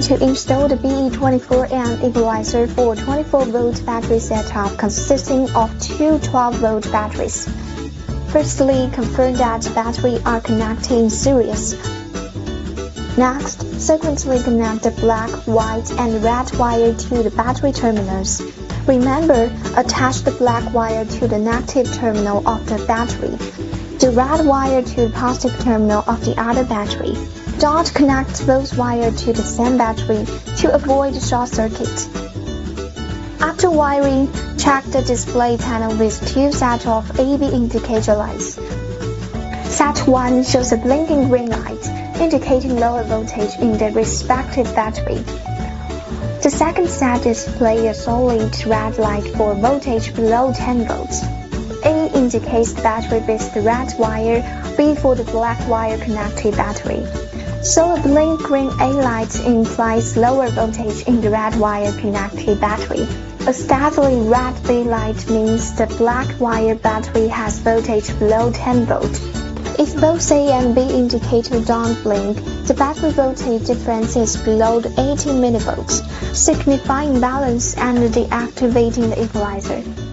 to install the BE24-N equalizer for 24-volt battery setup consisting of two 12-volt batteries. Firstly, confirm that the batteries are connected in series. Next, sequentially connect the black, white, and red wire to the battery terminals. Remember, attach the black wire to the negative terminal of the battery, the red wire to the positive terminal of the other battery. Don't connect both wires to the same battery to avoid short circuit. After wiring, check the display panel with two sets of AV indicator lights. Set 1 shows a blinking green light, indicating lower voltage in the respective battery. The second set displays a solid red light for voltage below 10 volts. A indicates the battery-based red wire, B for the black wire connected battery. So a blink green A light implies lower voltage in the red wire connected battery. A steadily red B light means the black wire battery has voltage below 10 volts. If both A and B indicators don't blink, the battery voltage difference is below 80 millivolts, signifying balance and deactivating the equalizer.